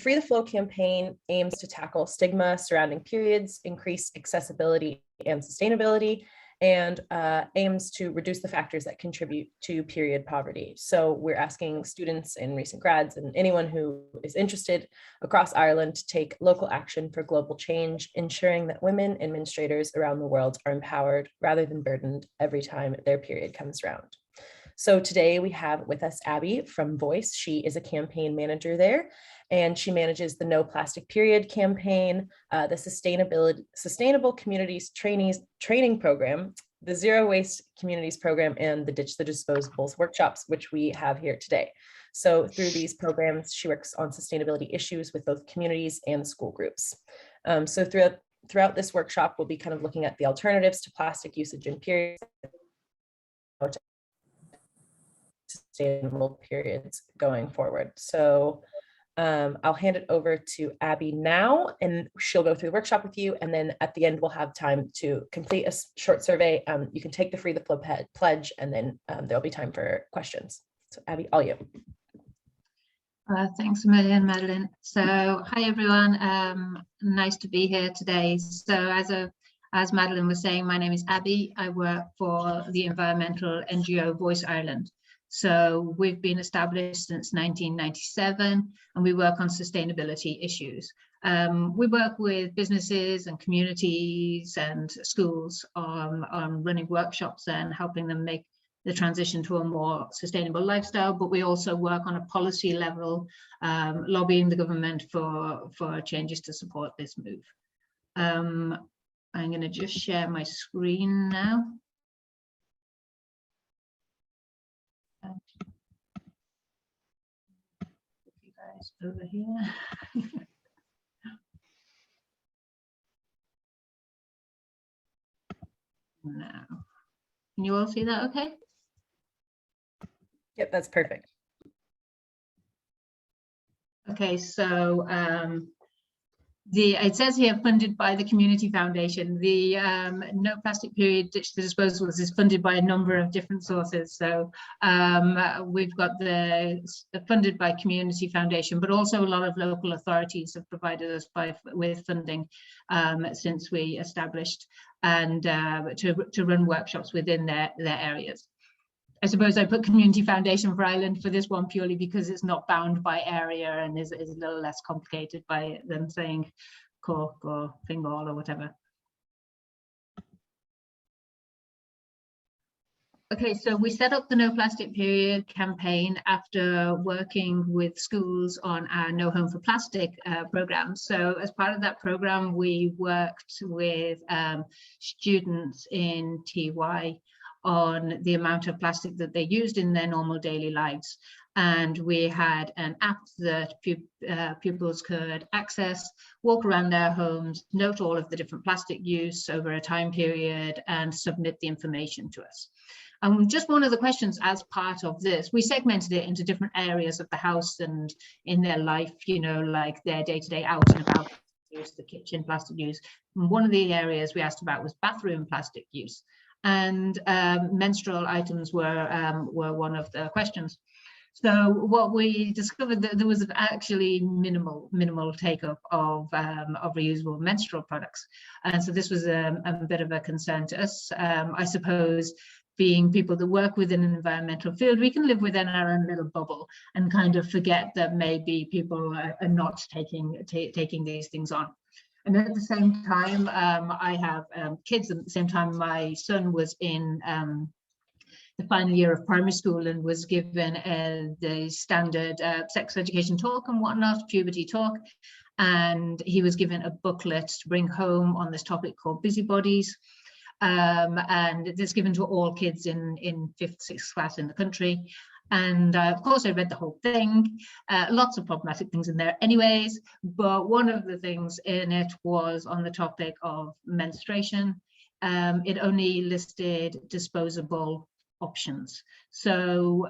Free the Flow campaign aims to tackle stigma surrounding periods, increase accessibility and sustainability, and aims to reduce the factors that contribute to period poverty. So we're asking students and recent grads and anyone who is interested across Ireland to take local action for global change, ensuring that women administrators around the world are empowered rather than burdened every time their period comes around. So today we have with us Abi from Voice. She is a campaign manager there, and she manages the Noplastic Period campaign, the Sustainable Communities Training Program, the Zero Waste Communities Program, and the Ditch the Disposables workshops, which we have here today. So through these programs, she works on sustainability issues with both communities and school groups. So throughout this workshop, we'll be kind of looking at the alternatives to plastic usage in periods, sustainable periods going forward. So I'll hand it over to Abi now, and she'll go through the workshop with you. And then at the end, we'll have time to complete a short survey. You can take the Free the Flow pledge, and then there'll be time for questions. So Abi, all you. Thanks a million, Madeline. So hi, everyone. Nice to be here today. So as Madeline was saying, my name is Abi. I work for the environmental NGO Voice Ireland. So we've been established since 1997, and we work on sustainability issues. We work with businesses and communities and schools on running workshops and helping them make the transition to a more sustainable lifestyle, but we also work on a policy level, lobbying the government for changes to support this move. I'm going to just share my screen now. You guys over here. Now, can you all see that okay? Yep, that's perfect. Okay, so it says here funded by the Community Foundation. The Noplastic Period Ditch the Disposables is funded by a number of different sources. So we've got the funded by Community Foundation, but also a lot of local authorities have provided us with funding since we established, and to run workshops within their areas. I suppose I put Community Foundation for Ireland for this one purely because it's not bound by area and is a little less complicated than saying Cork or Fingal or whatever. Okay, so we set up the No Plastic Period campaign after working with schools on our No Home for Plastic program. So as part of that program, we worked with students in TY on the amount of plastic that they used in their normal daily lives. And we had an app that pupils could access, walk around their homes, note all of the different plastic use over a time period, and submit the information to us. Just one of the questions as part of this, we segmented it into different areas of the house and in their life, you know, like their day-to-day out and about use, the kitchen plastic use. And one of the areas we asked about was bathroom plastic use. And menstrual items were one of the questions. So what we discovered, that there was actually minimal take-up of reusable menstrual products, and so this was a bit of a concern to us. I suppose, being people that work within an environmental field, we can live within our own little bubble and kind of forget that maybe people are not taking these things on. And at the same time, I have kids. At the same time, my son was in the final year of primary school and was given the standard sex education talk and whatnot, puberty talk. And he was given a booklet to bring home on this topic called Busybodies. And it's given to all kids in 5th, 6th class in the country. And of course, I read the whole thing, lots of problematic things in there anyways, but one of the things in it was on the topic of menstruation. It only listed disposable options. So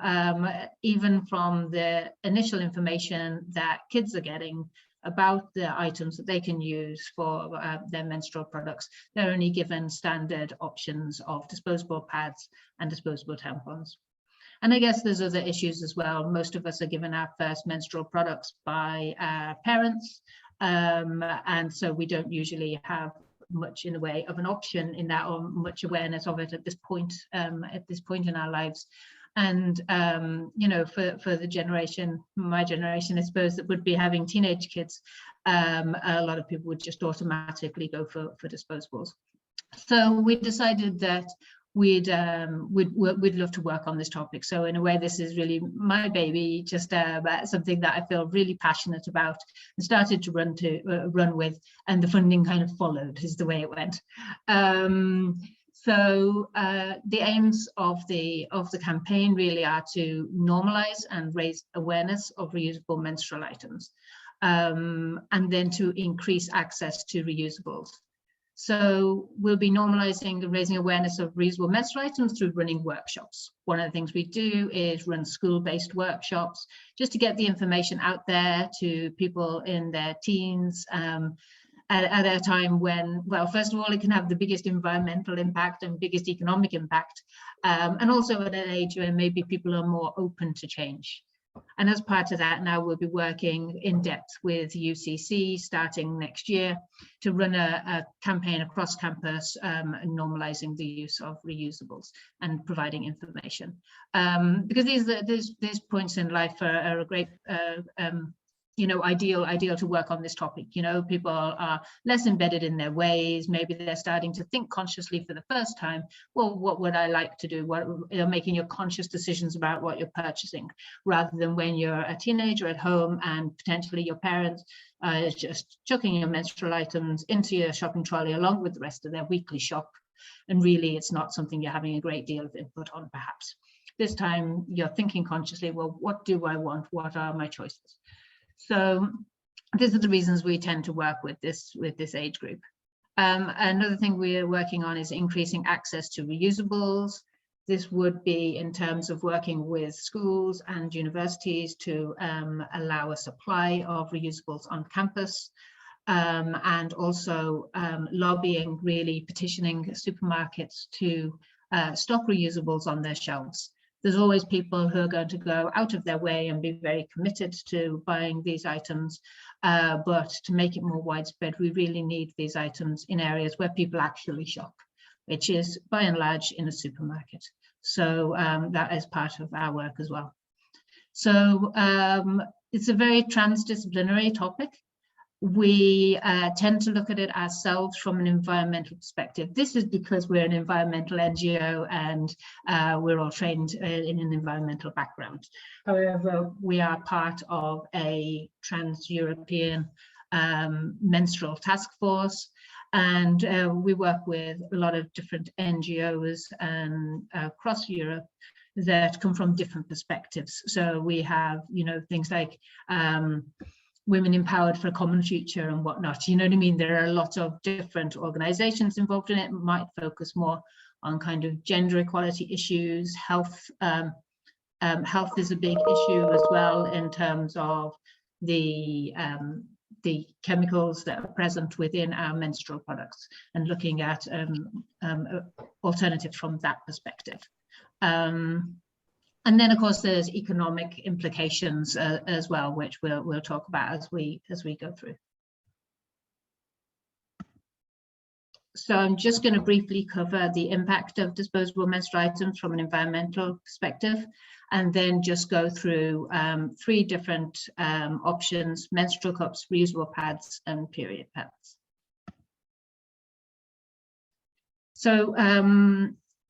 even from the initial information that kids are getting about the items that they can use for their menstrual products, they're only given standard options of disposable pads and disposable tampons. And I guess there's other issues as well. Most of us are given our first menstrual products by our parents. And so we don't usually have much in the way of an option in that, or much awareness of it at this point in our lives. And you know, for the generation, my generation, I suppose, that would be having teenage kids, a lot of people would just automatically go for disposables. So we decided that we'd love to work on this topic. So in a way, this is really my baby, just something that I feel really passionate about and started to run with, and the funding kind of followed, is the way it went. So the aims of the campaign really are to normalize and raise awareness of reusable menstrual items, and then to increase access to reusables. So we'll be normalizing and raising awareness of reusable menstrual items through running workshops. One of the things we do is run school-based workshops just to get the information out there to people in their teens, at a time when, well, first of all, it can have the biggest environmental impact and biggest economic impact, and also at an age when maybe people are more open to change. And as part of that, now we'll be working in depth with UCC starting next year to run a campaign across campus, normalizing the use of reusables and providing information. Because these points in life are a great you know, ideal to work on this topic. You know, people are less embedded in their ways. Maybe they're starting to think consciously for the first time. Well, what would I like to do? What, you're making your conscious decisions about what you're purchasing, rather than when you're a teenager at home and potentially your parents is just chucking your menstrual items into your shopping trolley along with the rest of their weekly shop. And really, it's not something you're having a great deal of input on, perhaps. This time you're thinking consciously, well, what do I want? What are my choices? So these are the reasons we tend to work with this age group. Another thing we're working on is increasing access to reusables. This would be in terms of working with schools and universities to allow a supply of reusables on campus, and also lobbying, really petitioning supermarkets to stock reusables on their shelves. There's always people who are going to go out of their way and be very committed to buying these items, but to make it more widespread, we really need these items in areas where people actually shop, which is by and large in a supermarket. So that is part of our work as well. So it's a very transdisciplinary topic. We tend to look at it ourselves from an environmental perspective. This is because we're an environmental NGO and we're all trained in an environmental background. However, we are part of a trans-European menstrual task force, and we work with a lot of different NGOs and across Europe that come from different perspectives. So we have, you know, things like Women Empowered for a Common Future and whatnot. You know what I mean? There are a lot of different organizations involved in it. Might focus more on kind of gender equality issues. Health is a big issue as well in terms of the chemicals that are present within our menstrual products, and looking at alternatives from that perspective. And then, of course, there's economic implications as well, which we'll talk about as we go through. So I'm just going to briefly cover the impact of disposable menstrual items from an environmental perspective, and then just go through 3 different options: menstrual cups, reusable pads, and period pads. So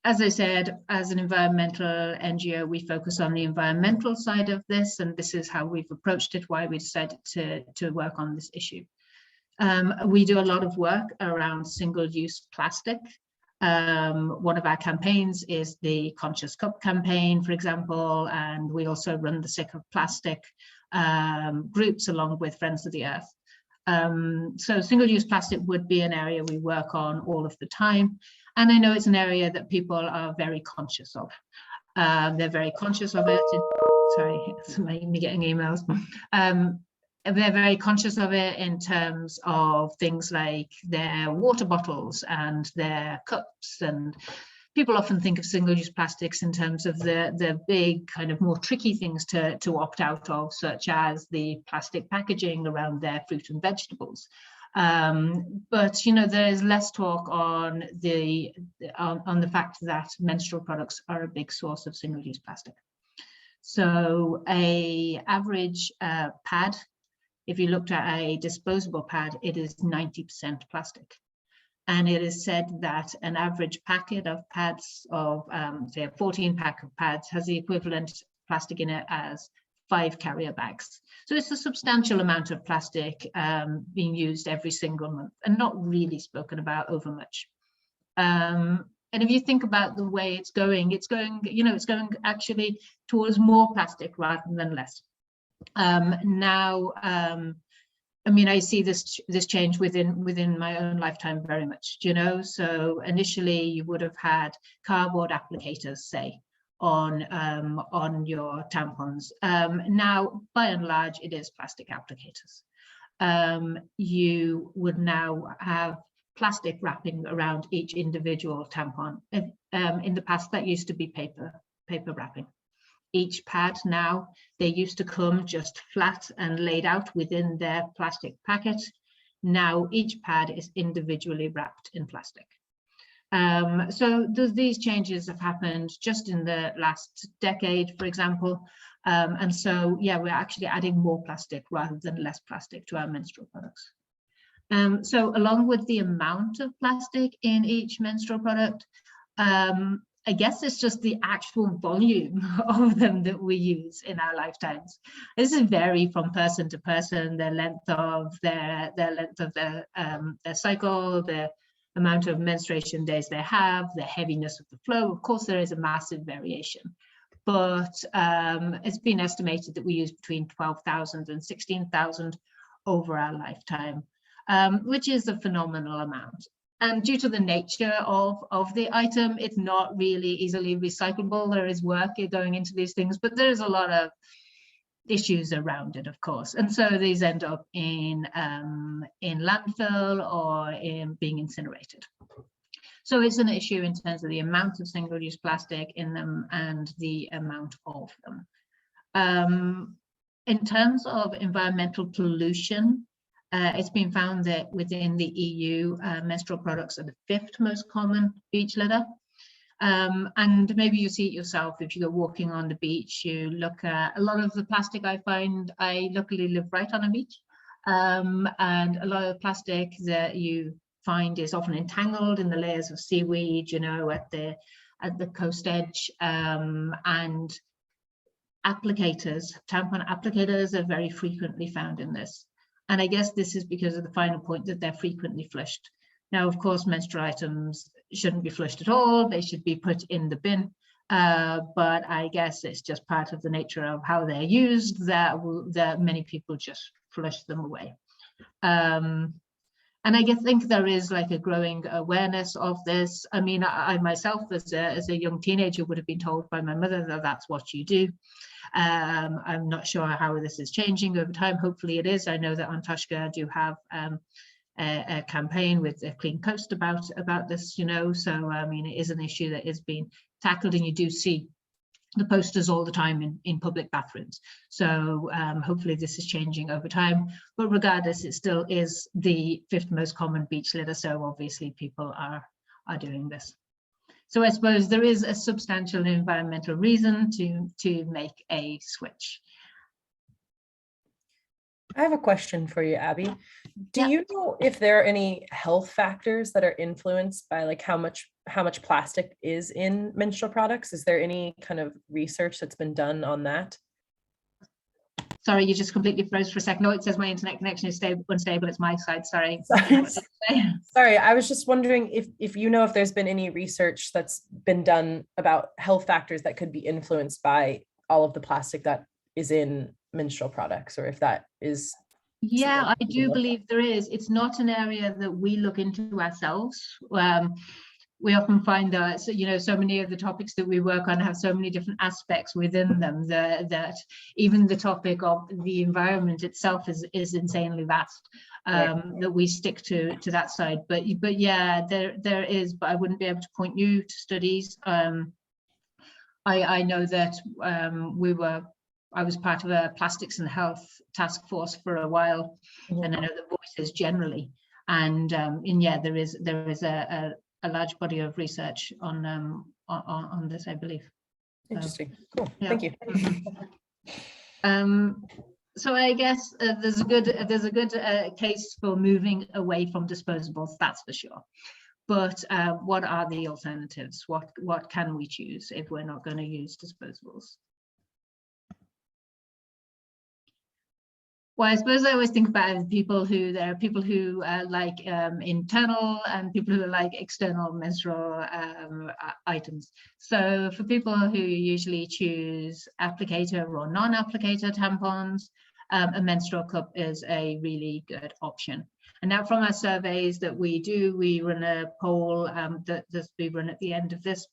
as I said, as an environmental NGO, we focus on the environmental side of this, and this is how we've approached it, why we decided to work on this issue. We do a lot of work around single-use plastic. One of our campaigns is the Conscious Cup campaign, for example, and we also run the Sick of Plastic groups along with Friends of the Earth. So single-use plastic would be an area we work on all of the time. And I know it's an area that people are very conscious of. They're very conscious of it. Sorry, it's making me getting emails. They're very conscious of it in terms of things like their water bottles and their cups and people often think of single-use plastics in terms of the big kind of more tricky things to opt out of, such as the plastic packaging around their fruit and vegetables. But you know, there is less talk on the fact that menstrual products are a big source of single-use plastic. So a average pad, if you looked at a disposable pad, it is 90% plastic. And it is said that an average packet of pads of, say, a 14-pack of pads has the equivalent plastic in it as 5 carrier bags. So it's a substantial amount of plastic being used every single month and not really spoken about over much. And if you think about the way it's going, you know, it's going actually towards more plastic rather than less. I mean, I see this change within my own lifetime very much, you know. So initially you would have had cardboard applicators, say, on your tampons. Now, by and large, it is plastic applicators. You would now have plastic wrapping around each individual tampon. In the past, that used to be paper wrapping. Each pad now, they used to come just flat and laid out within their plastic packet. Now each pad is individually wrapped in plastic. So these changes have happened just in the last decade, for example. And so, yeah, we're actually adding more plastic rather than less plastic to our menstrual products. So along with the amount of plastic in each menstrual product, I guess it's just the actual volume of them that we use in our lifetimes. This is vary from person to person, the length of their cycle, the amount of menstruation days they have, the heaviness of the flow. Of course, there is a massive variation, but it's been estimated that we use between 12,000 and 16,000 over our lifetime, which is a phenomenal amount. And due to the nature of the item, it's not really easily recyclable. There is work going into these things, but there's a lot of issues around it, of course. And so these end up in landfill or in being incinerated. So it's an issue in terms of the amount of single-use plastic in them and the amount of them. In terms of environmental pollution, it's been found that within the EU, menstrual products are the 5th most common beach litter. And maybe you see it yourself if you go walking on the beach. You look at a lot of the plastic I find. I luckily live right on a beach, and a lot of plastic that you find is often entangled in the layers of seaweed, you know, at the coast edge. And applicators, tampon applicators, are very frequently found in this. And I guess this is because of the final point that they're frequently flushed. Now, of course, menstrual items shouldn't be flushed at all. They should be put in the bin. But I guess it's just part of the nature of how they're used that many people just flush them away. And I think there is like a growing awareness of this. I mean, I myself, as a young teenager, would have been told by my mother that that's what you do. I'm not sure how this is changing over time. Hopefully it is. I know that Antoshka do have a campaign with a Clean Coast about this, you know. So I mean, it is an issue that is being tackled, and you do see the posters all the time in public bathrooms. So hopefully this is changing over time. But regardless, it still is the 5th most common beach litter. So obviously people are doing this. So I suppose there is a substantial environmental reason to make a switch. I have a question for you, Abby. Do you know if there are any health factors that are influenced by like how much plastic is in menstrual products? Is there any kind of research that's been done on that? Sorry, you just completely froze for a second. No, it says my internet connection is unstable. It's my side. Sorry. Sorry, I was just wondering if you know if there's been any research that's been done about health factors that could be influenced by all of the plastic that is in menstrual products, or if that is. Yeah, I do believe there is. It's not an area that we look into ourselves. we often find that, you know, so many of the topics that we work on have so many different aspects within them that even the topic of the environment itself is insanely vast, that we stick to that side. But yeah, there is, but I wouldn't be able to point you to studies. I know that I was part of a plastics and health task force for a while, and I know the voices generally, and yeah, there is a large body of research on this, I believe. Interesting. Cool. Yeah. Thank you. So I guess there's a good case for moving away from disposables, that's for sure. But what are the alternatives? What can we choose if we're not going to use disposables? Well, I suppose I always think about it as there are people who like internal and people who like external menstrual items. So for people who usually choose applicator or non-applicator tampons, a menstrual cup is a really good option. And now from our surveys that we do, we run a poll that we run at the end of this.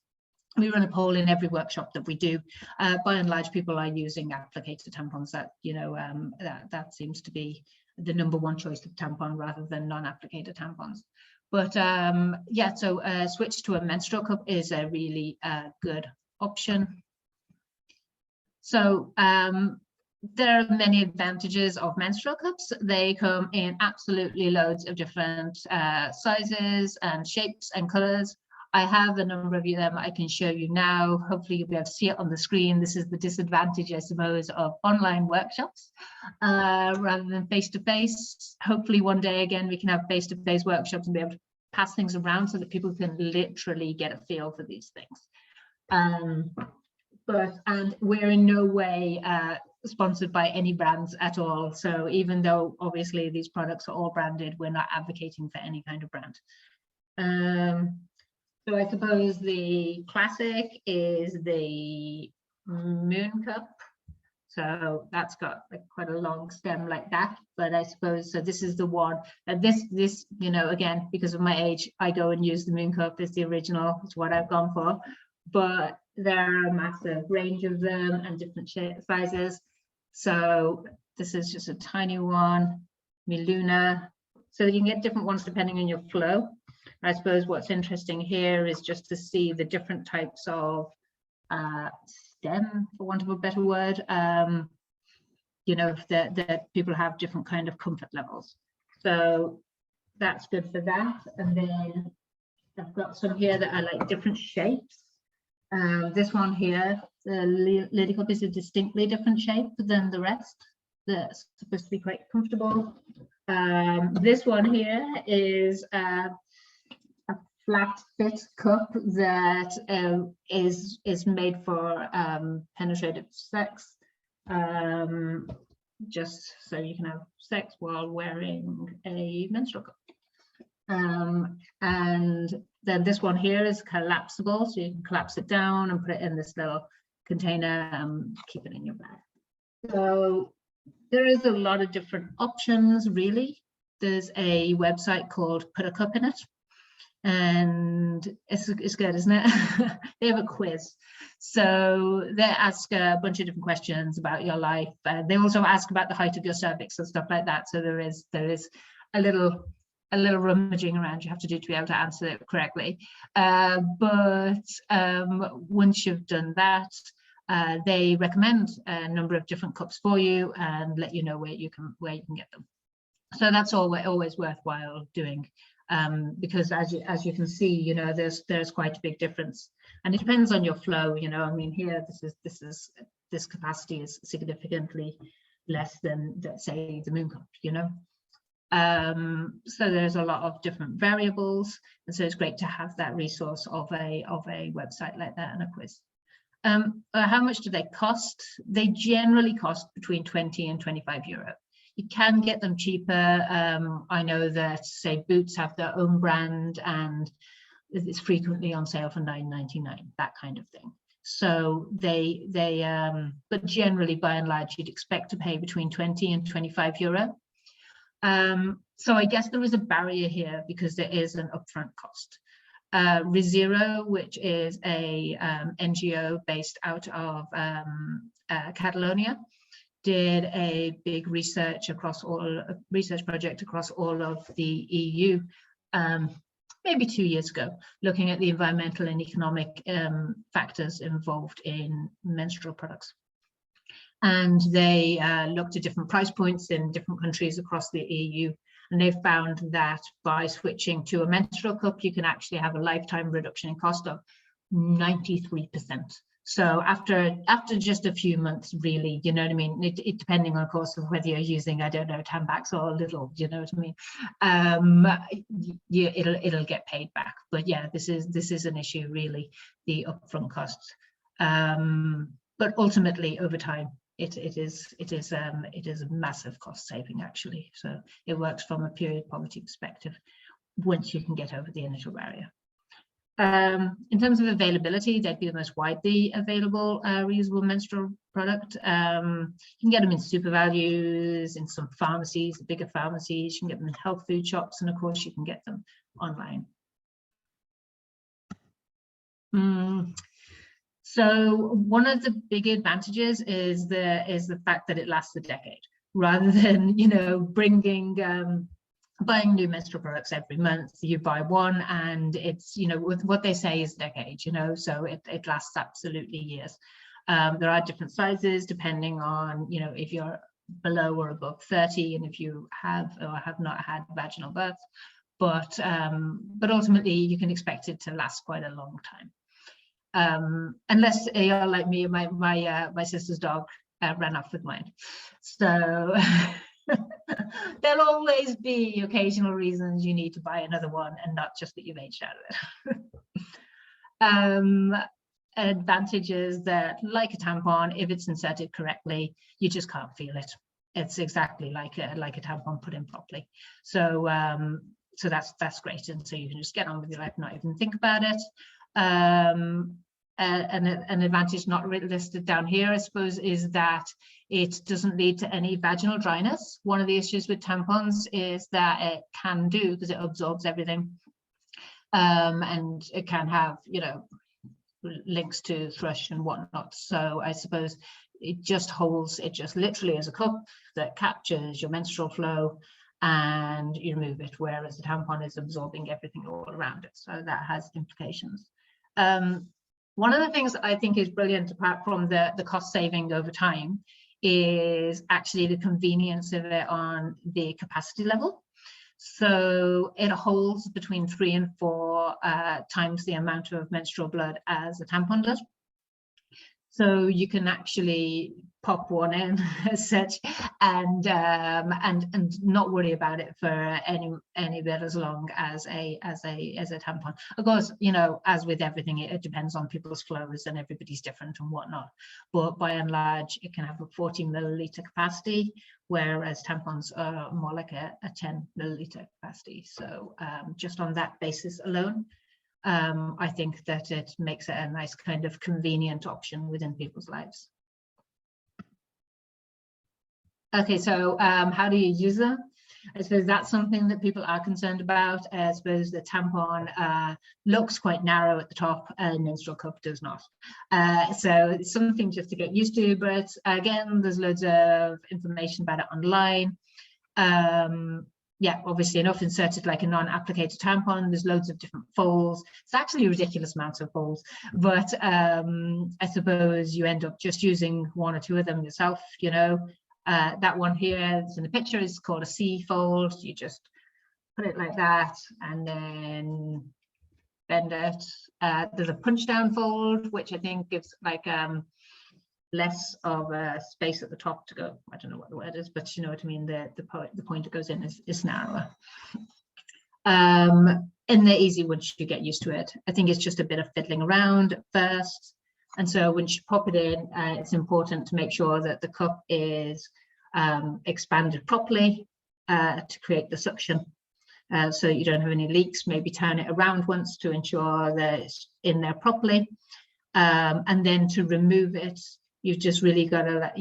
We run a poll in every workshop that we do. By and large, people are using applicator tampons. That, you know, that seems to be the #1 choice of tampon rather than non-applicator tampons. But yeah, so switch to a menstrual cup is a really good option. So there are many advantages of menstrual cups. They come in absolutely loads of different sizes and shapes and colors. I have a number of them I can show you now. Hopefully you'll be able to see it on the screen. This is the disadvantage, I suppose, of online workshops rather than face-to-face. Hopefully one day, again, we can have face-to-face workshops and be able to pass things around so that people can literally get a feel for these things. And we're in no way sponsored by any brands at all. So even though obviously these products are all branded, we're not advocating for any kind of brand. So I suppose the classic is the Moon Cup. So that's got like quite a long stem like that. But I suppose, so this is the one that this, you know, again, because of my age, I go and use the Moon Cup as the original. It's what I've gone for. But there are a massive range of them and different sizes. So this is just a tiny one, Miluna. So you can get different ones depending on your flow. I suppose what's interesting here is just to see the different types of stem, for want of a better word, you know, that people have different kind of comfort levels. So that's good for that. And then I've got some here that are like different shapes. This one here, the Lady Cup, is a distinctly different shape than the rest. That's supposed to be quite comfortable. This one here is a flat fit cup that is made for penetrative sex, just so you can have sex while wearing a menstrual cup. And then this one here is collapsible, so you can collapse it down and put it in this little container and keep it in your bag. So there is a lot of different options, really. There's a website called Put a Cup in It, and it's good, isn't it? They have a quiz, so they ask a bunch of different questions about your life. They also ask about the height of your cervix and stuff like that. So there is a little rummaging around you have to do to be able to answer it correctly. But once you've done that, they recommend a number of different cups for you and let you know where you can get them. So that's always worthwhile doing. Because as you can see, you know, there's quite a big difference, and it depends on your flow. You know, I mean, here this capacity is significantly less than, say, the Moon Cup. You know, so there's a lot of different variables, and so it's great to have that resource of a website like that and a quiz. How much do they cost? They generally cost between 20 and 25 euro. You can get them cheaper. I know that, say, Boots have their own brand and it's frequently on sale for $9.99, that kind of thing. So but generally, by and large, you'd expect to pay between 20 and 25 euro. So I guess there is a barrier here because there is an upfront cost. ReZero, which is a NGO based out of Catalonia, did a big research project across all of the EU maybe 2 years ago, looking at the environmental and economic factors involved in menstrual products. And they looked at different price points in different countries across the EU, and they found that by switching to a menstrual cup, you can actually have a lifetime reduction in cost of 93%. So after just a few months, really, you know what I mean? It depending on, of course, of whether you're using, I don't know, Tampax or little, you know what I mean? Yeah, it'll get paid back. But yeah, this is an issue, really, the upfront costs. But ultimately, over time, it is a massive cost saving, actually. So it works from a period poverty perspective once you can get over the initial barrier. In terms of availability, they'd be the most widely available reusable menstrual product. You can get them in super values, in some pharmacies, the bigger pharmacies. You can get them in health food shops, and of course, you can get them online. So one of the big advantages is the fact that it lasts a decade, rather than, you know, buying new menstrual products every month. You buy one and it's, you know, with what they say is decades, you know, so it lasts absolutely years. There are different sizes depending on, you know, if you're below or above 30 and if you have or have not had vaginal birth, but ultimately you can expect it to last quite a long time. Unless you're like me, my sister's dog ran off with mine. So there'll always be occasional reasons you need to buy another one, and not just that you've aged out of it. Advantages that, like a tampon, if it's inserted correctly, you just can't feel it. It's exactly like a tampon put in properly. So so that's great, and so you can just get on with your life, not even think about it. An advantage not really listed down here, I suppose, is that it doesn't lead to any vaginal dryness. One of the issues with tampons is that it can do, because it absorbs everything, and it can have, you know, links to thrush and whatnot. So I suppose it just literally is a cup that captures your menstrual flow and you remove it, whereas the tampon is absorbing everything all around it. So that has implications. One of the things that I think is brilliant, apart from the cost saving over time, is actually the convenience of it on the capacity level. So it holds between 3 and 4 times the amount of menstrual blood as a tampon does. So you can actually pop one in as such, and not worry about it for any bit as long as a tampon. Of course, you know, as with everything, it depends on people's flows and everybody's different and whatnot. But by and large, it can have a 40 milliliter capacity, whereas tampons are more like a 10 milliliter capacity. So just on that basis alone, I think that it makes it a nice kind of convenient option within people's lives. Okay, so how do you use them? I suppose that's something that people are concerned about. I suppose the tampon looks quite narrow at the top, and menstrual cup does not. So it's something just to get used to, but again, there's loads of information about it online. Yeah, obviously enough inserted like a non-applicator tampon. There's loads of different folds. It's actually a ridiculous amount of folds, but I suppose you end up just using 1 or 2 of them yourself, you know. That one here that's in the picture is called a C fold. You just put it like that and then bend it. There's a punch down fold, which I think gives like less of a space at the top to go. I don't know what the word is, but you know what I mean. The point it goes in is narrower. And they're easy once you get used to it. I think it's just a bit of fiddling around at first. And so once you pop it in, it's important to make sure that the cup is expanded properly to create the suction. So you don't have any leaks. Maybe turn it around once to ensure that it's in there properly. And then to remove it, you've just really got to,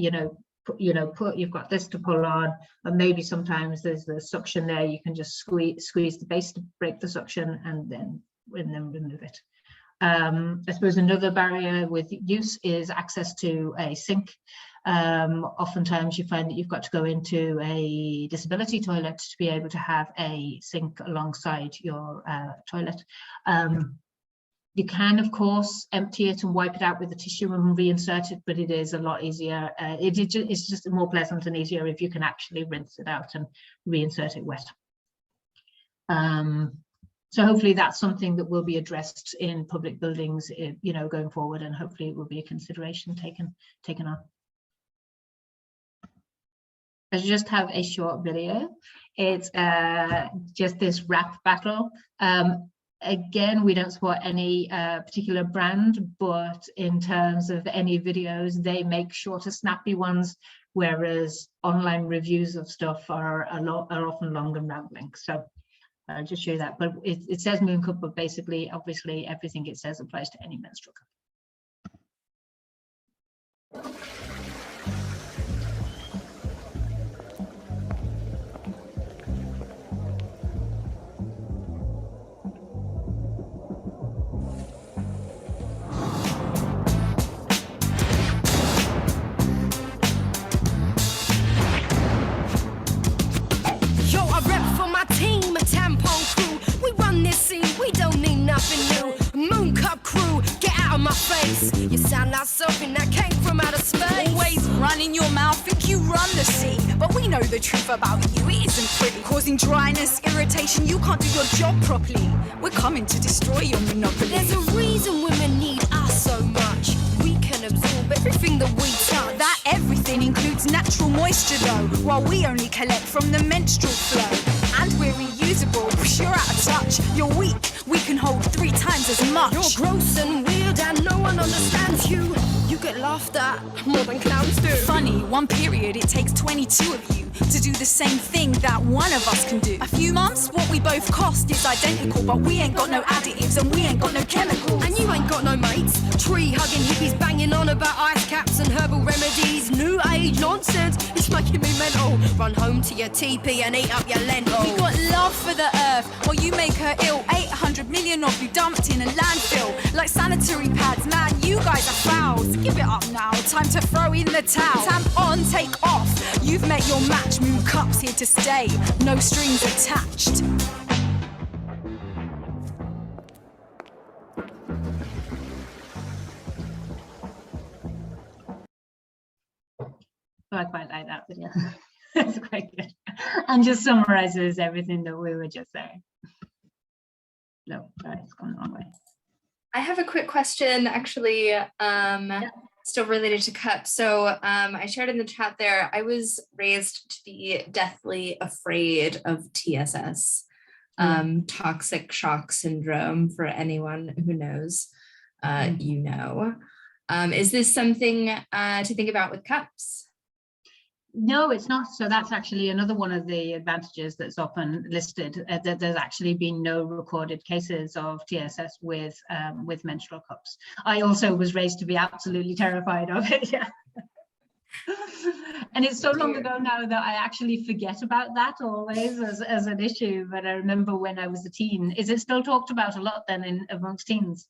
you've got this to pull on, and maybe sometimes there's the suction there. You can just squeeze the base to break the suction, and then and then remove it. I suppose another barrier with use is access to a sink. Oftentimes you find that you've got to go into a disability toilet to be able to have a sink alongside your toilet. You can, of course, empty it and wipe it out with the tissue and reinsert it, but it is a lot easier. It's just more pleasant and easier if you can actually rinse it out and reinsert it wet. So hopefully that's something that will be addressed in public buildings, you know, going forward, and hopefully it will be a consideration taken on. I just have a short video. It's just this rap battle. Again, we don't support any particular brand, but in terms of any videos, they make shorter, snappy ones, whereas online reviews of stuff are often long and rambling. So I'll just show you that. But it says Moon Cup, but basically, obviously, everything it says applies to any menstrual cup. My face, you sound like something that came from outer space. Always running your mouth, think you run the sea, but we know the truth about you, it isn't pretty. Causing dryness, irritation, you can't do your job properly. We're coming to destroy your monopoly. There's a reason women need us so much. We can absorb everything that we touch. That everything includes natural moisture though, while we only collect from the menstrual flow. And we're reusable, you're out of touch, you're weak, we can hold 3 times as much. You're gross and weird and no one understands you. You get laughed at more than clowns do. Funny, one period it takes 22 of you to do the same thing that one of us can do. A few months, what we both cost is identical, but we ain't got no additives and we ain't got no chemicals. And you ain't got no mates, tree-hugging hippies banging on about ice caps and herbal remedies. New age nonsense, it's making me mental. Run home to your teepee and eat up your lentils. We got love for the earth, while you make her ill. 800 million of you dumped in a landfill like sanitary pads. Man, you guys are fouls. Give it up now, time to throw in the towel. Tamp on, take off. You've met your match. Moon Cups here to stay. No strings attached. I quite like that video. It's quite good, and just summarizes everything that we were just saying. No, sorry, it's gone the wrong way. I have a quick question, actually, still related to cups. So I shared in the chat there, I was raised to be deathly afraid of TSS, toxic shock syndrome, for anyone who knows, you know. Is this something to think about with cups? No, it's not. So that's actually another one of the advantages that's often listed, that there's actually been no recorded cases of TSS with menstrual cups. I also was raised to be absolutely terrified of it. Yeah. And it's so long ago now that I actually forget about that always as an issue. But I remember when I was a teen. Is it still talked about a lot then amongst teens?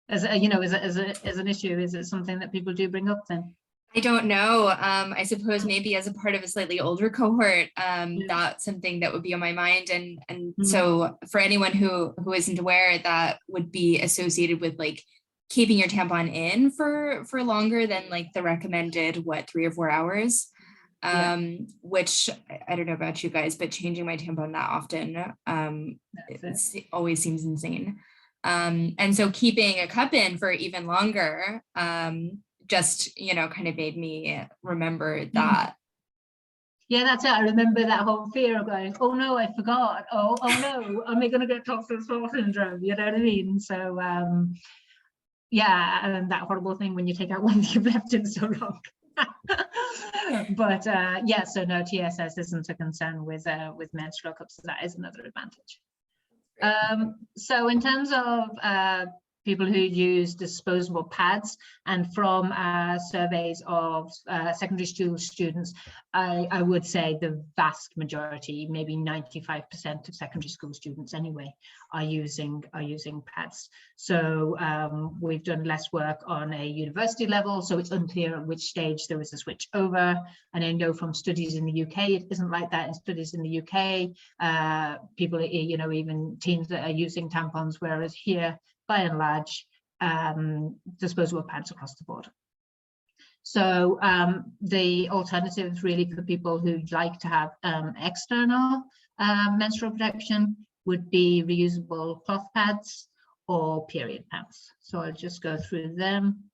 As a, you know, as an issue? Is it something that people do bring up then? I don't know. I suppose maybe as a part of a slightly older cohort, that's something that would be on my mind. And so for anyone who isn't aware, that would be associated with like keeping your tampon in for longer than like the recommended, 3 or 4 hours, which I don't know about you guys, but changing my tampon that often, it always seems insane. And so keeping a cup in for even longer, just, you know, kind of made me remember that. Yeah, that's it. I remember that whole fear of going, oh no, I forgot. Oh no, am I going to get toxic shock syndrome? You know what I mean? So yeah, and that horrible thing when you take out one that you've left in so long. But yeah, so no, TSS isn't a concern with menstrual cups. So that is another advantage. So in terms of people who use disposable pads, and from surveys of secondary school students, I would say the vast majority, maybe 95% of secondary school students anyway, are using pads. So we've done less work on a university level, so it's unclear at which stage there was a switch over. And I know from studies in the UK, it isn't like that. In studies in the UK, people, you know, even teens that are using tampons, whereas here, by and large, disposable pads across the board. So the alternatives really for people who like to have external menstrual protection would be reusable cloth pads or period pads. So I'll just go through them.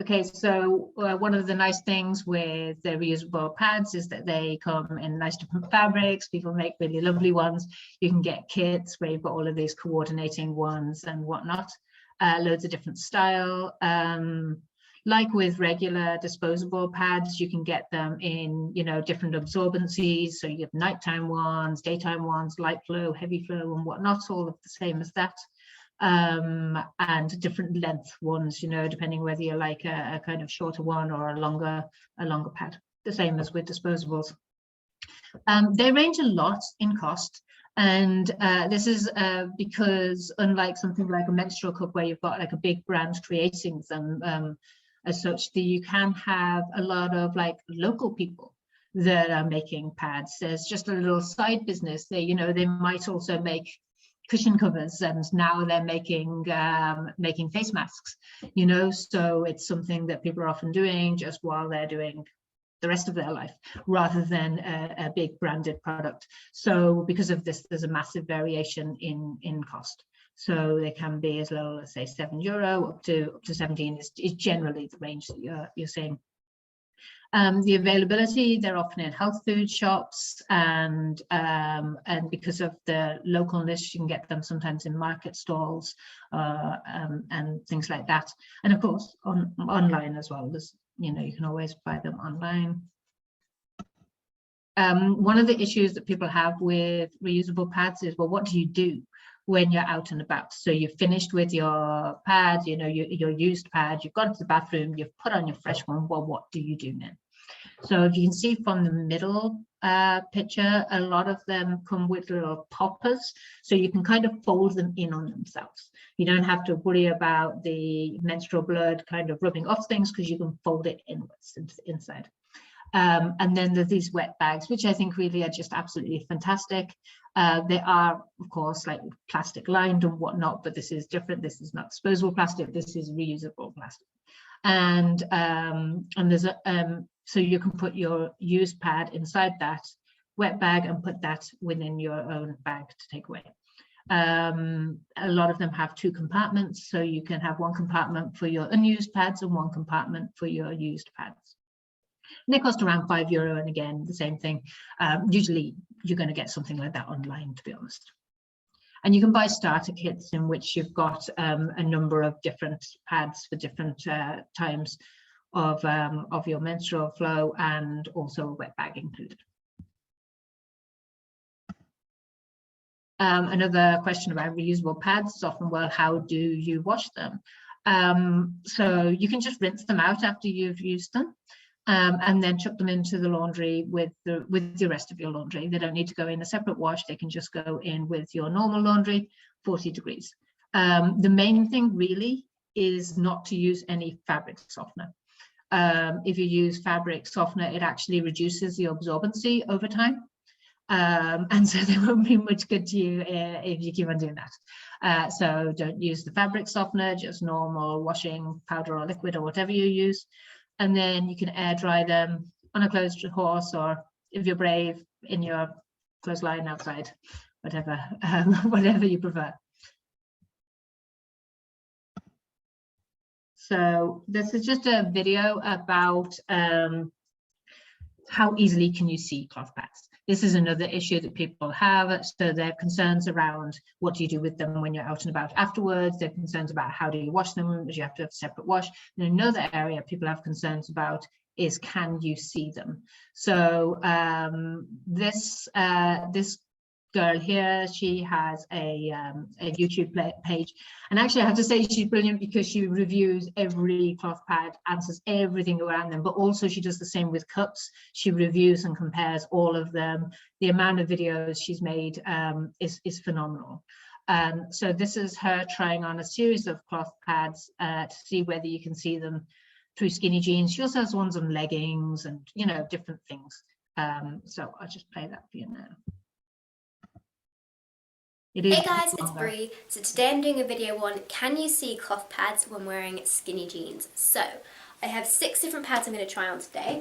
Okay, so one of the nice things with the reusable pads is that they come in nice different fabrics. People make really lovely ones. You can get kits where you've got all of these coordinating ones and whatnot, loads of different style. Like with regular disposable pads, you can get them in, you know, different absorbencies. So you have nighttime ones, daytime ones, light flow, heavy flow, and whatnot, all of the same as that. And different length ones, you know, depending whether you like a kind of shorter one or a longer pad, the same as with disposables. They range a lot in cost, and this is because unlike something like a menstrual cup where you've got like a big brand creating them as such, that you can have a lot of like local people that are making pads. There's just a little side business. They, you know, they might also make cushion covers, and now they're making face masks, you know, so it's something that people are often doing just while they're doing the rest of their life, rather than a big branded product. So because of this, there's a massive variation in cost. So they can be as low as say €7 up to 17 is generally the range that you're seeing. The availability, they're often in health food shops, and because of the localness, you can get them sometimes in market stalls and things like that. And of course, online as well. There's, you know, you can always buy them online. One of the issues that people have with reusable pads is, well, what do you do when you're out and about? So you've finished with your pad, you know, your used pad, you've gone to the bathroom, you've put on your fresh one. Well, what do you do then? So if you can see from the middle picture, a lot of them come with little poppers, so you can kind of fold them in on themselves. You don't have to worry about the menstrual blood kind of rubbing off things, because you can fold it inwards inside. And then there's these wet bags, which I think really are just absolutely fantastic. They are, of course, like plastic lined and whatnot, but this is different. This is not disposable plastic. This is reusable plastic. And there's a so you can put your used pad inside that wet bag and put that within your own bag to take away. A lot of them have 2 compartments, so you can have one compartment for your unused pads and one compartment for your used pads. And they cost around €5, and again, the same thing. Usually you're going to get something like that online, to be honest. And you can buy starter kits in which you've got a number of different pads for different times of your menstrual flow, and also a wet bag included. Another question about reusable pads is often, well, how do you wash them? So you can just rinse them out after you've used them. And then chuck them into the laundry with the rest of your laundry. They don't need to go in a separate wash. They can just go in with your normal laundry, 40 degrees. The main thing really is not to use any fabric softener. If you use fabric softener, it actually reduces the absorbency over time. And so they won't be much good to you if you keep on doing that. So don't use the fabric softener, just normal washing powder or liquid or whatever you use. And then you can air dry them on a closed horse, or if you're brave, in your clothesline outside, whatever, whatever you prefer. So this is just a video about how easily can you see cloth pads. This is another issue that people have. So there are concerns around what do you do with them when you're out and about afterwards. There are concerns about how do you wash them, because you have to have a separate wash. And another area people have concerns about is, can you see them? So this girl here, she has a YouTube page, and actually I have to say she's brilliant because she reviews every cloth pad, answers everything around them, but also she does the same with cups. She reviews and compares all of them. The amount of videos she's made is phenomenal. So this is her trying on a series of cloth pads to see whether you can see them through skinny jeans. She also has ones on leggings and, you know, different things. So I'll just play that for you now. Hey guys, it's Brie. So today I'm doing a video on can you see cloth pads when wearing skinny jeans? So I have 6 different pads I'm going to try on today.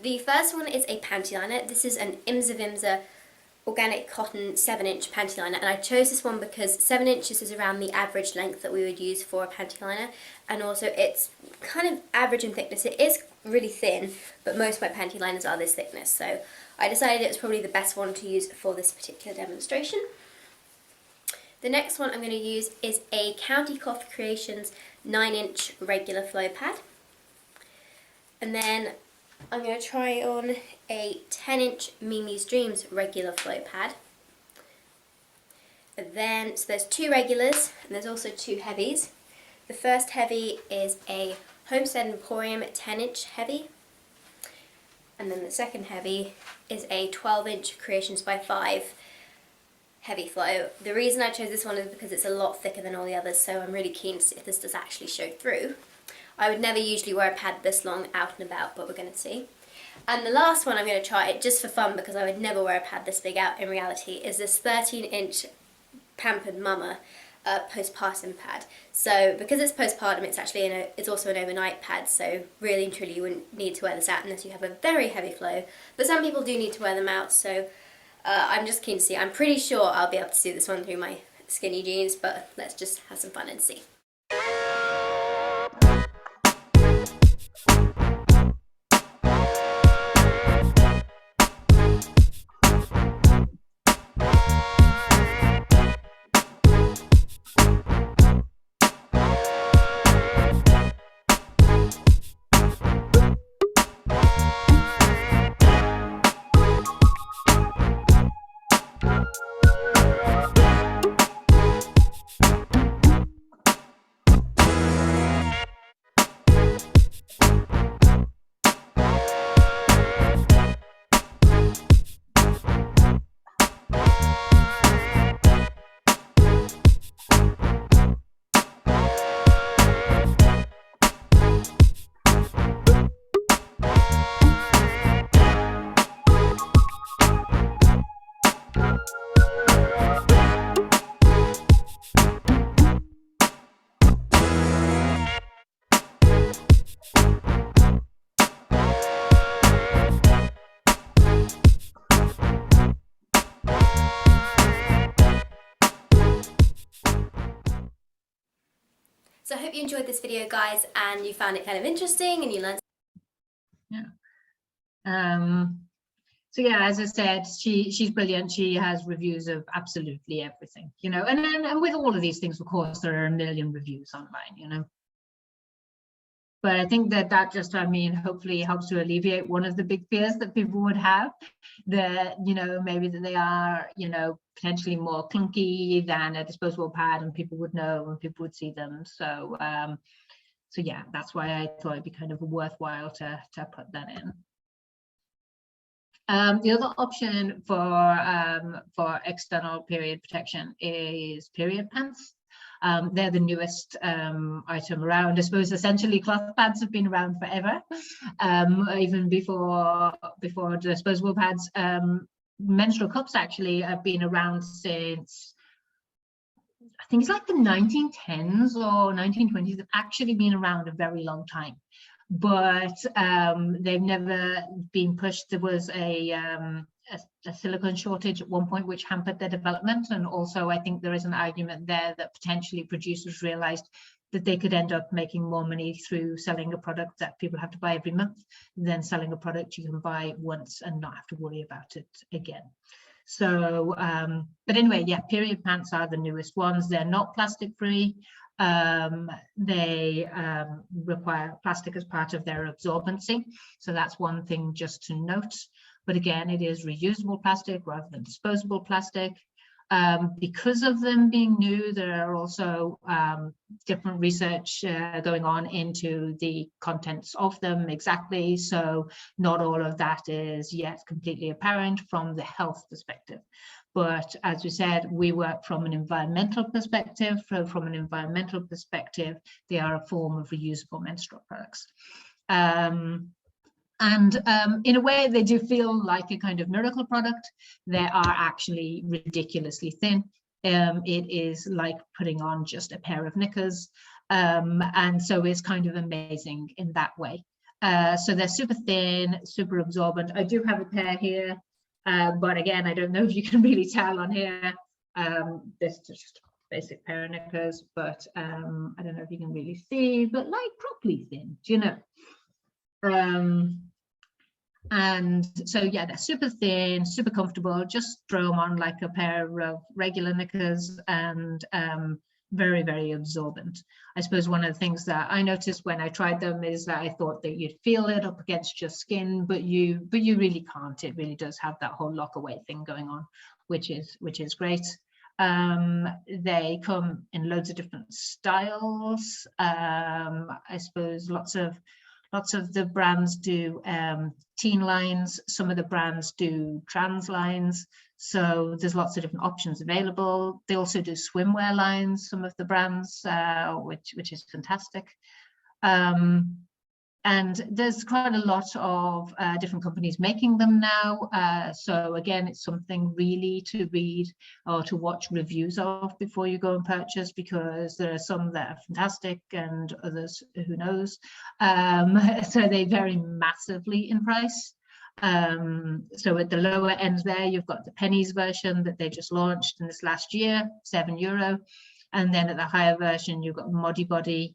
The first one is a panty liner. This is an Imsa Vimsa organic cotton 7-inch panty liner, and I chose this one because 7 inches is around the average length that we would use for a panty liner, and also it's kind of average in thickness. It is really thin, but most of my panty liners are this thickness, so I decided it was probably the best one to use for this particular demonstration. The next one I'm going to use is a County Cloth Creations 9-inch regular flow pad, and then I'm going to try on a 10-inch Mimi's Dreams regular flow pad. And then, so there's 2 regulars and there's also 2 heavies. The first heavy is a Homestead Emporium 10-inch heavy. And then the second heavy is a 12-inch Creations by 5 heavy flow. The reason I chose this one is because it's a lot thicker than all the others, so I'm really keen to see if this does actually show through. I would never usually wear a pad this long out and about, but we're going to see. And the last one I'm going to try, it just for fun because I would never wear a pad this big out in reality, is this 13-inch Pampered Mama postpartum pad. So because it's postpartum, it's actually it's also an overnight pad, so really and truly you wouldn't need to wear this out unless you have a very heavy flow. But some people do need to wear them out, so I'm just keen to see. I'm pretty sure I'll be able to see this one through my skinny jeans, but let's just have some fun and see. So I hope you enjoyed this video, guys, and you found it kind of interesting and you learned. Yeah. So yeah, as I said, she's brilliant. She has reviews of absolutely everything, you know, and with all of these things, of course, there are a million reviews online, you know. But I think that just, I mean, hopefully helps to alleviate one of the big fears that people would have, that, you know, maybe that they are, you know, potentially more clunky than a disposable pad, and people would know and people would see them. So, so yeah, that's why I thought it'd be kind of worthwhile to put that in. The other option for external period protection is period pants. They're the newest item around. I suppose essentially cloth pads have been around forever, even before disposable pads. Menstrual cups actually have been around since, I think it's like the 1910s or 1920s. They've actually been around a very long time, but they've never been pushed. There was a silicone shortage at one point which hampered their development, and also I think there is an argument there that potentially producers realized that they could end up making more money through selling a product that people have to buy every month than selling a product you can buy once and not have to worry about it again. So but anyway, yeah, period pants are the newest ones. They're not plastic free. They require plastic as part of their absorbency, so that's one thing just to note. but again, it is reusable plastic rather than disposable plastic. Because of them being new, there are also different research going on into the contents of them exactly. So not all of that is yet completely apparent from the health perspective. But as we said, we work from an environmental perspective. From an environmental perspective, they are a form of reusable menstrual products. In a way, they do feel like a kind of miracle product. They are actually ridiculously thin. It is like putting on just a pair of knickers. And so it's kind of amazing in that way. So they're super thin, super absorbent. I do have a pair here, but again, I don't know if you can really tell on here. This is just a basic pair of knickers, but I don't know if you can really see, but like properly thin, do you know? And so yeah, they're super thin, super comfortable. Just throw them on like a pair of regular knickers, and very, very absorbent. I suppose one of the things that I noticed when I tried them is that I thought that you'd feel it up against your skin, but you really can't. It really does have that whole lock away thing going on, which is great. They come in loads of different styles. I suppose lots of the brands do teen lines. Some of the brands do trans lines. So there's lots of different options available. They also do swimwear lines, some of the brands, which is fantastic. And there's quite a lot of different companies making them now. So again, it's something really to read or to watch reviews of before you go and purchase, because there are some that are fantastic and others, who knows. So they vary massively in price. So at the lower end there, you've got the pennies version that they just launched in this last year, €7. And then at the higher version, you've got Modibody,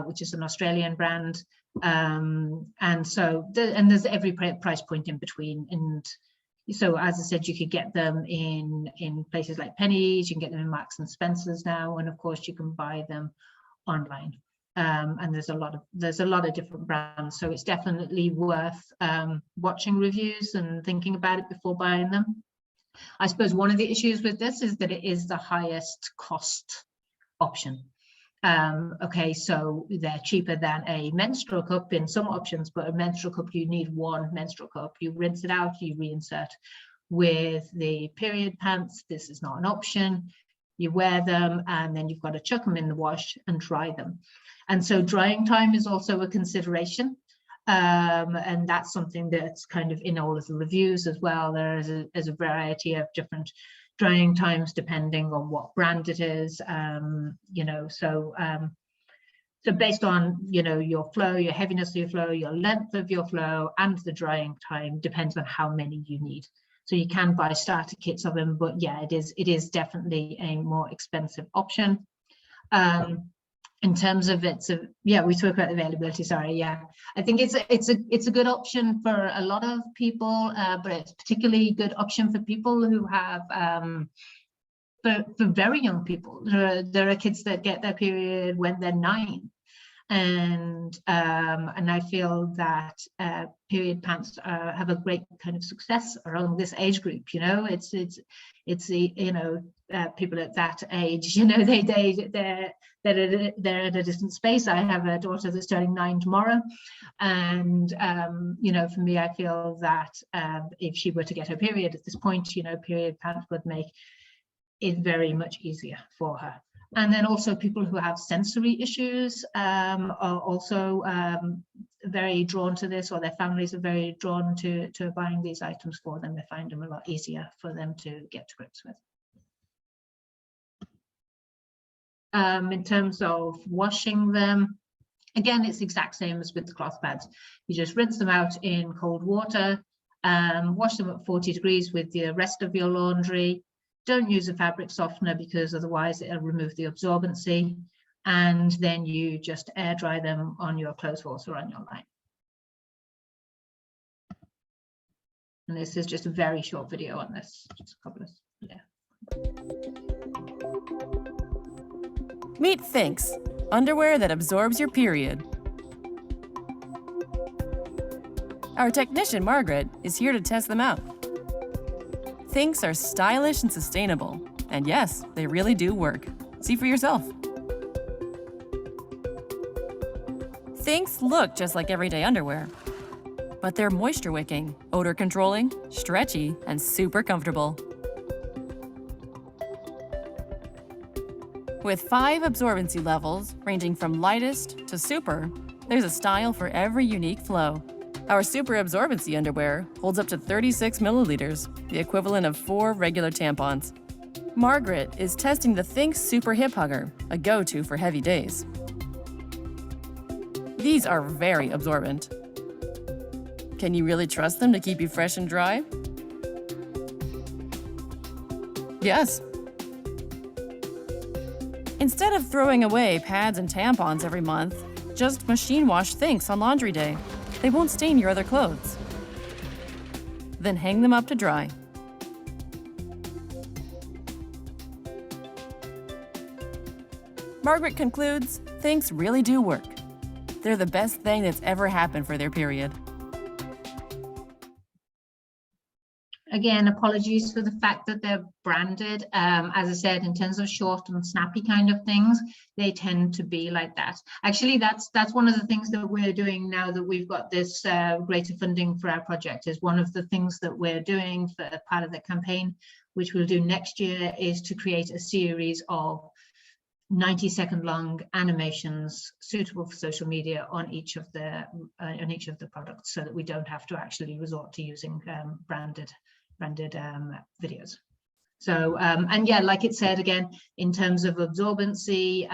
which is an Australian brand. And so there's every price point in between. And so, as I said, you could get them in places like Pennies, you can get them in Marks and Spencer's now, and of course you can buy them online. And there's a lot of different brands, so it's definitely worth watching reviews and thinking about it before buying them. I suppose one of the issues with this is that it is the highest cost option. Okay, so they're cheaper than a menstrual cup in some options, but a menstrual cup, you need one menstrual cup. You rinse it out, you reinsert. With the period pants, this is not an option. You wear them and then you've got to chuck them in the wash and dry them. And so drying time is also a consideration. And that's something that's kind of in all of the reviews as well. There's a variety of different drying times depending on what brand it is, so based on your flow, your heaviness of your flow, your length of your flow, and the drying time depends on how many you need. So you can buy starter kits of them, but yeah, it is definitely a more expensive option. In terms of we talk about availability. Sorry, yeah, I think it's a good option for a lot of people, but it's particularly good option for people who have for very young people. There are kids that get their period when they're 9, and I feel that period pants have a great kind of success around this age group. It's the people at that age, they're at a distant space. I have a daughter that's turning 9 tomorrow, and for me, I feel that if she were to get her period at this point, period pants would make it very much easier for her. And then also people who have sensory issues are also very drawn to this, or their families are very drawn to buying these items for them. They find them a lot easier for them to get to grips with. In terms of washing them, again, it's the exact same as with the cloth pads. You just rinse them out in cold water, wash them at 40 degrees with the rest of your laundry. Don't use a fabric softener because otherwise it'll remove the absorbency. And then you just air dry them on your clothes horse or on your line. And this is just a very short video on this, just a couple of, yeah. Meet Thinks, underwear that absorbs your period. Our technician, Margaret, is here to test them out. Thinks are stylish and sustainable. And yes, they really do work. See for yourself. Thinks look just like everyday underwear, but they're moisture wicking, odor controlling, stretchy, and super comfortable. With 5 absorbency levels, ranging from lightest to super, there's a style for every unique flow. Our super absorbency underwear holds up to 36 milliliters, the equivalent of 4 regular tampons. Margaret is testing the Think Super Hip Hugger, a go-to for heavy days. These are very absorbent. Can you really trust them to keep you fresh and dry? Yes. Instead of throwing away pads and tampons every month, just machine wash Thinks on laundry day. They won't stain your other clothes. Then hang them up to dry. Margaret concludes, Thinks really do work. They're the best thing that's ever happened for their period. Again, apologies for the fact that they're branded. As I said, in terms of short and snappy kind of things, they tend to be like that. Actually, that's one of the things that we're doing now that we've got this greater funding for our project. Is one of the things that we're doing for part of the campaign, which we'll do next year, is to create a series of 90-second long animations suitable for social media on each of the products, so that we don't have to actually resort to using branded videos. So and yeah, like it said again, in terms of absorbency,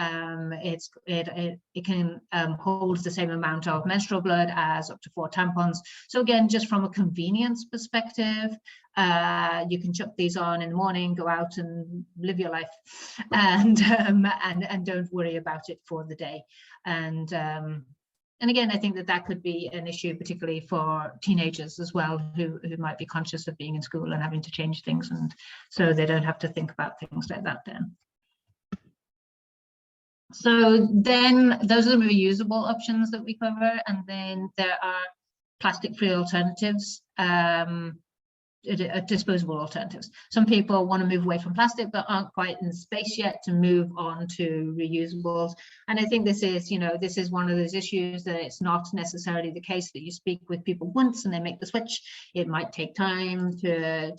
it can hold the same amount of menstrual blood as up to 4 tampons. So again, just from a convenience perspective, you can chuck these on in the morning, go out and live your life, and don't worry about it for the day. And again, I think that could be an issue, particularly for teenagers as well, who might be conscious of being in school and having to change things, and so they don't have to think about things like that then. So then those are the reusable options that we cover, and then there are plastic-free alternatives, disposable alternatives. Some people want to move away from plastic but aren't quite in the space yet to move on to reusables. And I think this is one of those issues that it's not necessarily the case that you speak with people once and they make the switch. It might take time to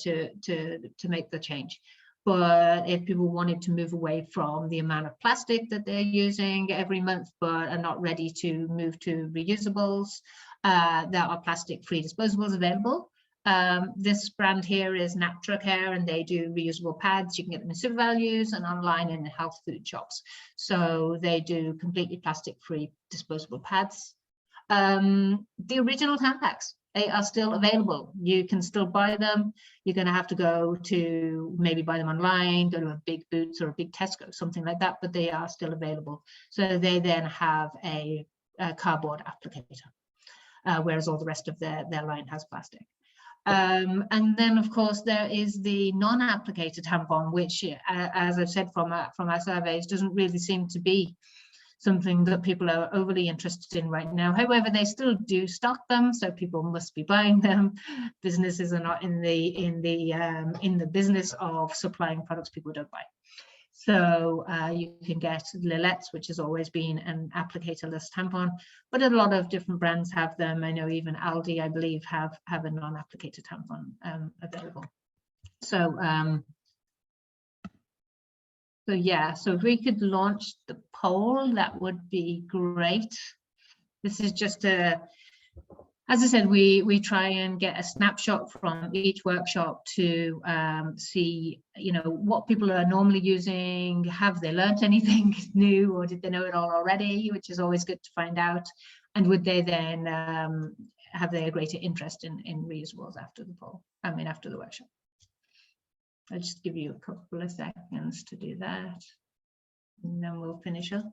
make the change. But if people wanted to move away from the amount of plastic that they're using every month but are not ready to move to reusables, there are plastic-free disposables available. This brand here is Naptra Care, and they do reusable pads. You can get them in Super Values and online in health food shops. So they do completely plastic-free disposable pads. The original Tampax, they are still available. You can still buy them. You're going to have to go to maybe buy them online, go to a Big Boots or a Big Tesco, something like that, but they are still available. So they then have a cardboard applicator, whereas all the rest of their line has plastic. And then, of course, there is the non-applicator tampon, which, as I've said from our surveys, doesn't really seem to be something that people are overly interested in right now. However, they still do stock them, so people must be buying them. Businesses are not in the business of supplying products people don't buy. So you can get Lilette's, which has always been an applicator-less tampon, but a lot of different brands have them. I know even Aldi, I believe, have a non-applicator tampon available. So yeah, so if we could launch the poll, that would be great. This is just as I said, we try and get a snapshot from each workshop to see, what people are normally using. Have they learned anything new, or did they know it all already, which is always good to find out. And would they then have they a greater interest in reusables after the poll? After the workshop. I'll just give you a couple of seconds to do that, and then we'll finish up.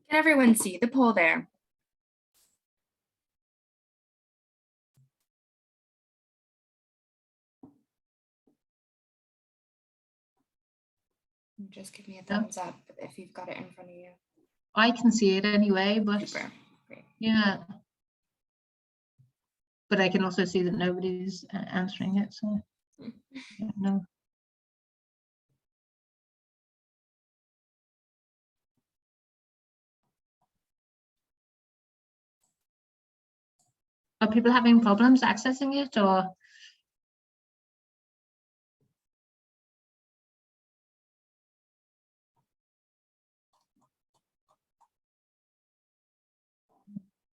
Can everyone see the poll there? Just give me a thumbs up if you've got it in front of you. I can see it anyway, but Super. Great. yeah. But I can also see that nobody's answering it, so yeah, no. Are people having problems accessing it, or?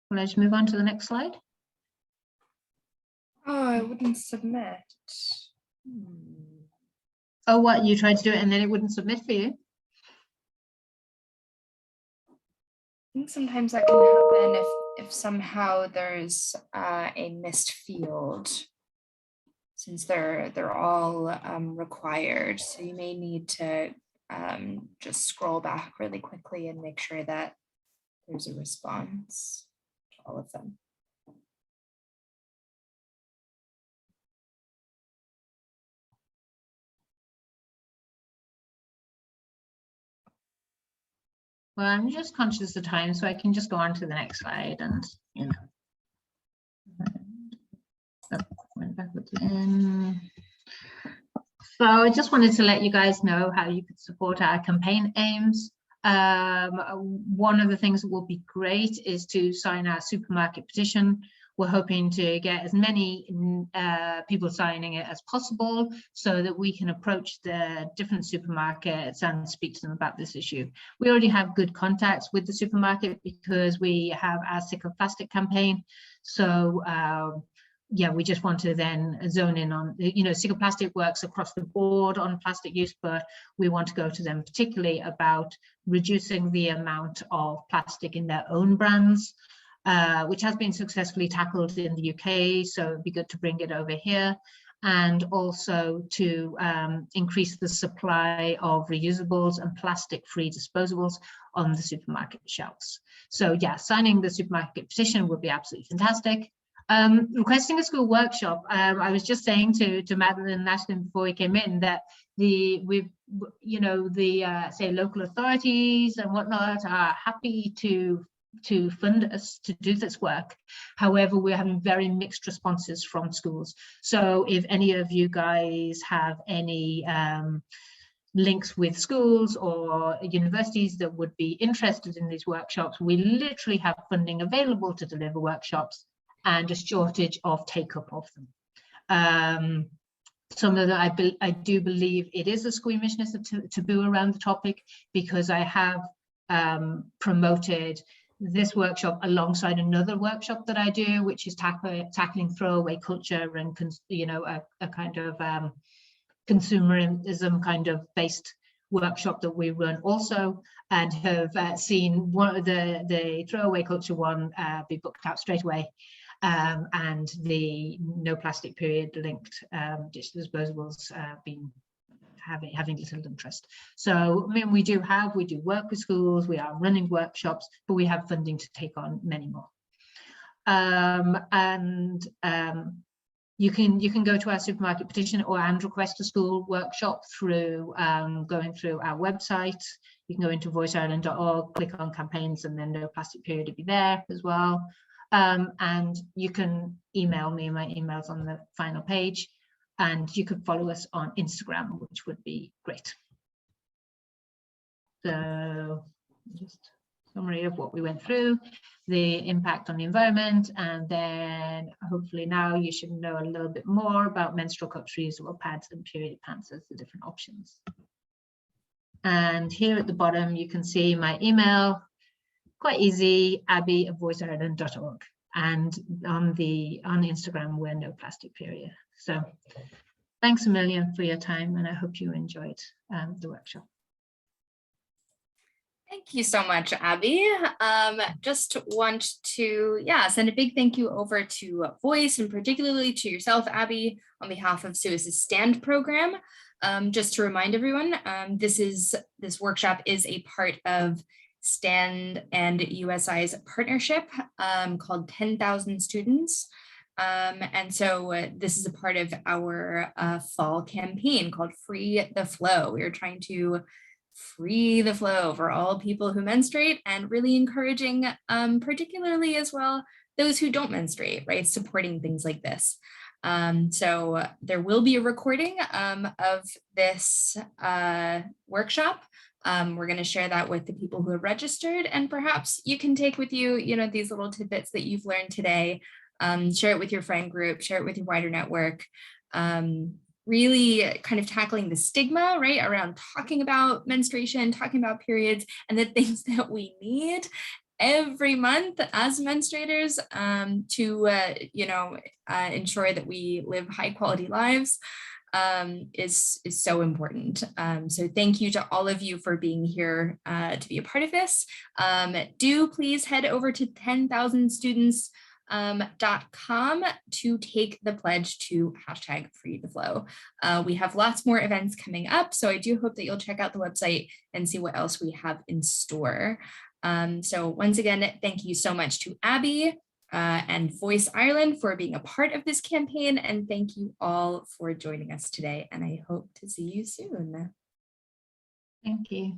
Will I just move on to the next slide? Oh, I wouldn't submit. Oh, what, you tried to do it and then it wouldn't submit for you? I think sometimes that can happen if somehow there's a missed field, since they're all required. So you may need to just scroll back really quickly and make sure that there's a response to all of them. Well, I'm just conscious of time, so I can just go on to the next slide and, you know. Went backwards again. So I just wanted to let you guys know how you could support our campaign aims. One of the things that will be great is to sign our supermarket petition. We're hoping to get as many people signing it as possible so that we can approach the different supermarkets and speak to them about this issue. We already have good contacts with the supermarket because we have our Sick of Plastic campaign. So yeah, we just want to then zone in on, you know, Sick of Plastic works across the board on plastic use, but we want to go to them particularly about reducing the amount of plastic in their own brands, which has been successfully tackled in the UK. So it'd be good to bring it over here, and also to increase the supply of reusables and plastic-free disposables on the supermarket shelves. So yeah, signing the supermarket petition would be absolutely fantastic. Requesting a school workshop. I was just saying to Madeline and Ashlyn before we came in that say local authorities and whatnot are happy to fund us to do this work. However, we're having very mixed responses from schools. So if any of you guys have any links with schools or universities that would be interested in these workshops, we literally have funding available to deliver workshops and a shortage of take-up of them. Some of that I do believe it is a squeamishness, a taboo around the topic, because I have promoted this workshop alongside another workshop that I do, which is tackling throwaway culture and a kind of consumerism kind of based workshop that we run also, and have seen one of the throwaway culture one be booked out straight away. And the Noplastic Period linked dish disposables been having little interest. So I mean, we do work with schools, we are running workshops, but we have funding to take on many more. You can go to our supermarket petition and request a school workshop through going through our website. You can go into voiceireland.org, click on campaigns, and then Noplastic Period will be there as well. And you can email me, my email's on the final page, and you could follow us on Instagram, which would be great. So just summary of what we went through, the impact on the environment, and then hopefully now you should know a little bit more about menstrual cups, reusable pads, and period pants as the different options. And here at the bottom, you can see my email. Quite easy, Abi@voiceireland.org, and on Instagram we're Noplastic Period. So thanks a million for your time, and I hope you enjoyed the workshop. Thank you so much, Abi. Just want to send a big thank you over to Voice, and particularly to yourself, Abi, on behalf of USI STAND program. Just to remind everyone, this workshop is a part of STAND and USI's partnership called 10,000 Students. And so this is a part of our fall campaign called Free the Flow. We are trying to free the flow for all people who menstruate, and really encouraging, particularly as well, those who don't menstruate, right? Supporting things like this. So there will be a recording of this workshop. We're going to share that with the people who have registered, and perhaps you can take with you, you know, these little tidbits that you've learned today, share it with your friend group, share it with your wider network, really kind of tackling the stigma, right, around talking about menstruation, talking about periods, and the things that we need every month as menstruators to, you know, ensure that we live high quality lives is so important. So thank you to all of you for being here to be a part of this. Do please head over to 10,000students.com to take the pledge to #FreeTheFlow. We have lots more events coming up, so I do hope that you'll check out the website and see what else we have in store. So once again, thank you so much to Abi and Voice Ireland for being a part of this campaign, and thank you all for joining us today, and I hope to see you soon. Thank you.